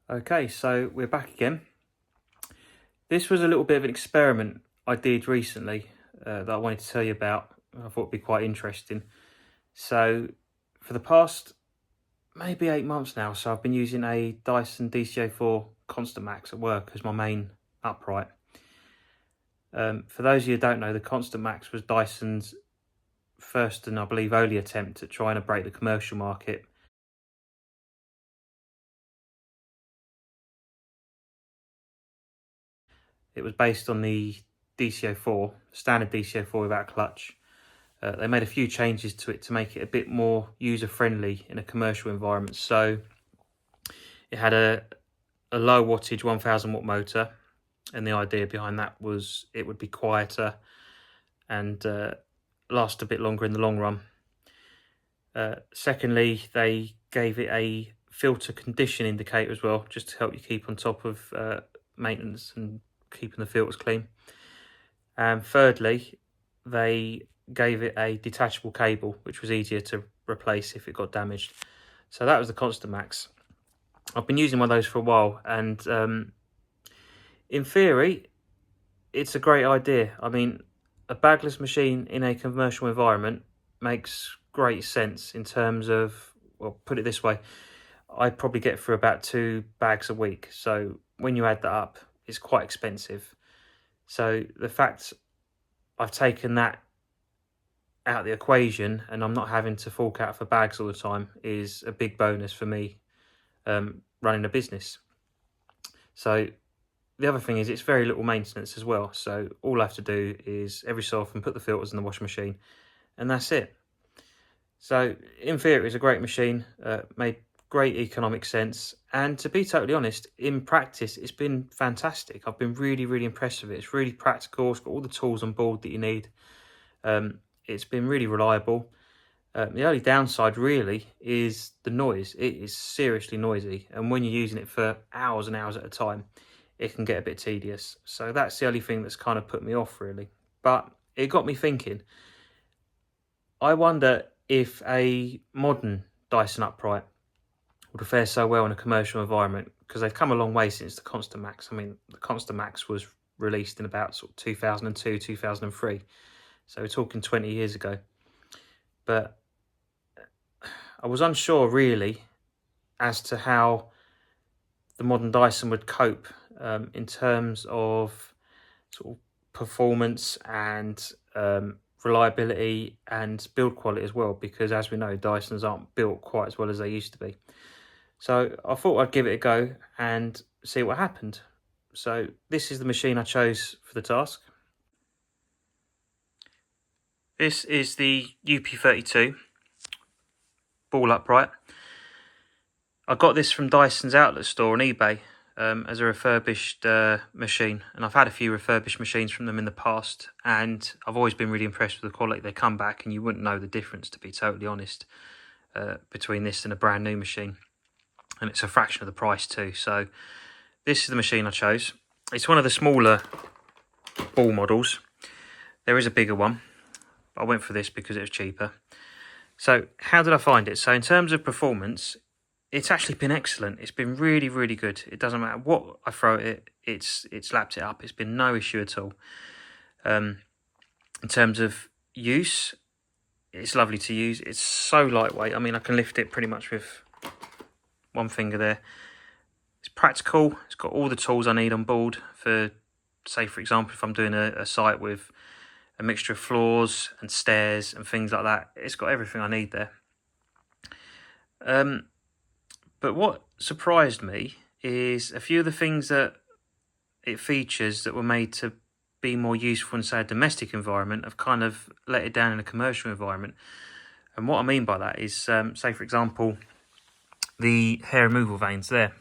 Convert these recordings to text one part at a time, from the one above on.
Okay, so we're back again. This was a little bit of an experiment I did recently that I wanted to tell you about. I thought it'd be quite interesting. So for the past maybe 8 months now, so I've been using a Dyson DC04 Constant Max at work as my main upright. For those of you who don't know, the Constant Max was Dyson's first and I believe only attempt at trying to break the commercial market. It was based on the DC04, standard DC04 without clutch. They made a few changes to it to make it a bit more user-friendly in a commercial environment. So it had a low wattage 1000 watt motor, and the idea behind that was it would be quieter and last a bit longer in the long run. Secondly, they gave it a filter condition indicator as well, just to help you keep on top of maintenance and keeping the filters clean. And thirdly, they gave it a detachable cable, which was easier to replace if it got damaged. So that was the Constant Max. I've been using one of those for a while, and in theory, it's a great idea. I mean, a bagless machine in a commercial environment makes great sense in terms of, well, put it this way, I probably get through about 2 bags a week. So when you add that up, it's quite expensive. So the fact I've taken that out of the equation and I'm not having to fork out for bags all the time is a big bonus for me running a business. So the other thing is it's very little maintenance as well. So all I have to do is every so often put the filters in the washing machine and that's it. So in theory, it's a great machine, made great economic sense. And to be totally honest, in practice, it's been fantastic. I've been really, really impressed with it. It's really practical. It's got all the tools on board that you need. It's been really reliable. The only downside really is the noise. It is seriously noisy. And when you're using it for hours and hours at a time, it can get a bit tedious. So that's the only thing that's kind of put me off really. But it got me thinking. I wonder if a modern Dyson upright would fare so well in a commercial environment, because they've come a long way since the Constant Max. I mean, the Constant Max was released in about sort of 2002, 2003. So we're talking 20 years ago. But I was unsure really as to how the modern Dyson would cope in terms of sort of performance and reliability and build quality as well, because as we know, Dysons aren't built quite as well as they used to be. So I thought I'd give it a go and see what happened. So this is the machine I chose for the task. This is the UP32 ball upright. I got this from Dyson's outlet store on eBay as a refurbished machine, and I've had a few refurbished machines from them in the past, and I've always been really impressed with the quality. They come back and you wouldn't know the difference, to be totally honest, between this and a brand new machine, and it's a fraction of the price too. So this is the machine I chose. It's one of the smaller ball models. There is a bigger one, but I went for this because it was cheaper. So how did I find it? So in terms of performance, it's actually been excellent. It's been really, really good. It doesn't matter what I throw at it, it's lapped it up. It's been no issue at all. In terms of use, it's lovely to use. It's so lightweight. I mean, I can lift it pretty much with one finger there. It's practical. It's got all the tools I need on board for, say, for example, if I'm doing a site with a mixture of floors and stairs and things like that. It's got everything I need there. But what surprised me is a few of the things that it features that were made to be more useful in, say, a domestic environment have kind of let it down in a commercial environment. And what I mean by that is, say, for example, the hair removal vanes there.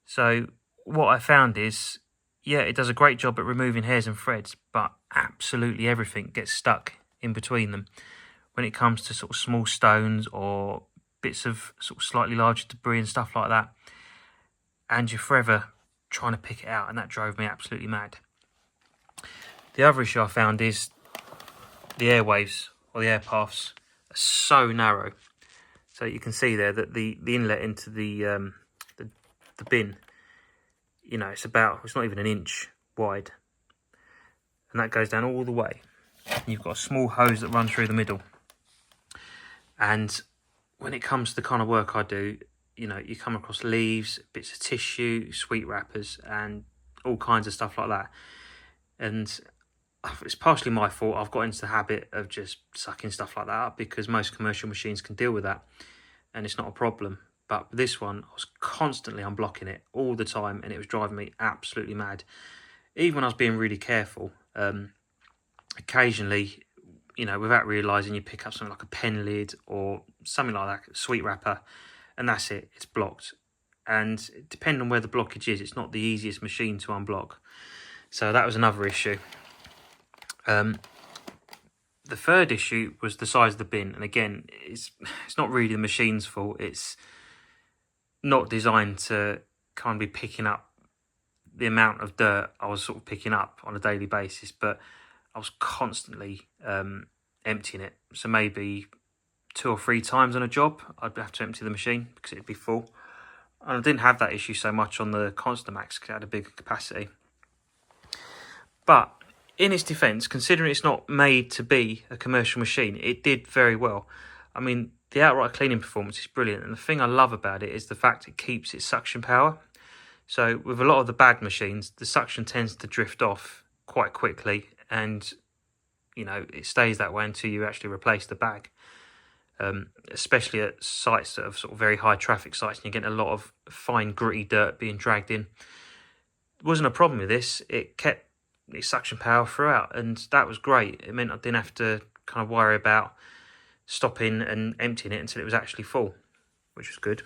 So what I found is, yeah, it does a great job at removing hairs and threads, but absolutely everything gets stuck in between them when it comes to sort of small stones or bits of sort of slightly larger debris and stuff like that. And you're forever trying to pick it out, and that drove me absolutely mad. The other issue I found is the airwaves or the air paths are so narrow. So you can see there that the inlet into the the bin, you know, it's not even an inch wide. And that goes down all the way. You've got a small hose that runs through the middle. And when it comes to the kind of work I do, you know, you come across leaves, bits of tissue, sweet wrappers, and all kinds of stuff like that. And it's partially my fault. I've got into the habit of just sucking stuff like that up because most commercial machines can deal with that and it's not a problem. But this one, I was constantly unblocking it all the time and it was driving me absolutely mad. Even when I was being really careful, occasionally, you know, without realising, you pick up something like a pen lid or something like that, sweet wrapper, and that's it, it's blocked. And depending on where the blockage is, it's not the easiest machine to unblock. So that was another issue. The third issue was the size of the bin, and again, it's not really the machine's fault. It's not designed to kind of be picking up the amount of dirt I was sort of picking up on a daily basis, but I was constantly emptying it. So maybe 2 or 3 times on a job, I'd have to empty the machine because it'd be full. And I didn't have that issue so much on the Constamax because it had a bigger capacity. But in its defence, considering it's not made to be a commercial machine, it did very well. I mean, the outright cleaning performance is brilliant, and the thing I love about it is the fact it keeps its suction power. So with a lot of the bag machines, the suction tends to drift off quite quickly, and you know, it stays that way until you actually replace the bag. Especially at sites that are sort of very high traffic sites and you're getting a lot of fine gritty dirt being dragged in. There wasn't a problem with this. It kept its suction power throughout, and that was great. It meant I didn't have to kind of worry about stopping and emptying it until it was actually full, which was good.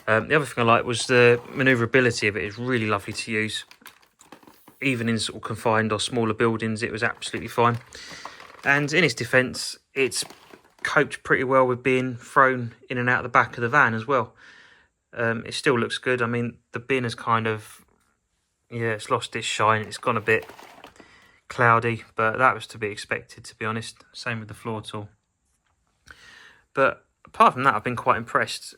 The other thing I liked was the manoeuvrability of it. It's really lovely to use. Even in sort of confined or smaller buildings, it was absolutely fine. And in its defence, it's coped pretty well with being thrown in and out of the back of the van as well. It still looks good. I mean, the bin has kind of, it's lost its shine. It's gone a bit cloudy, but that was to be expected, to be honest. Same with the floor tool. But apart from that, I've been quite impressed.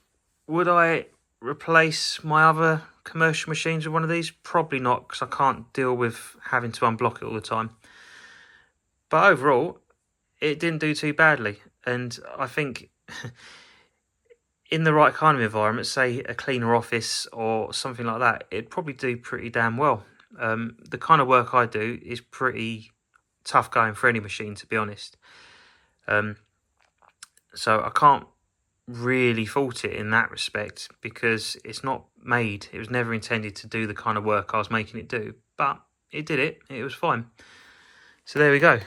Would I replace my other commercial machines with one of these? Probably not, because I can't deal with having to unblock it all the time. But overall, it didn't do too badly. And I think in the right kind of environment, say a cleaner office or something like that, it'd probably do pretty damn well. The kind of work I do is pretty tough going for any machine, to be honest. So I can't really fault it in that respect because it's not made. It was never intended to do the kind of work I was making it do, but it did it. It was fine. So there we go.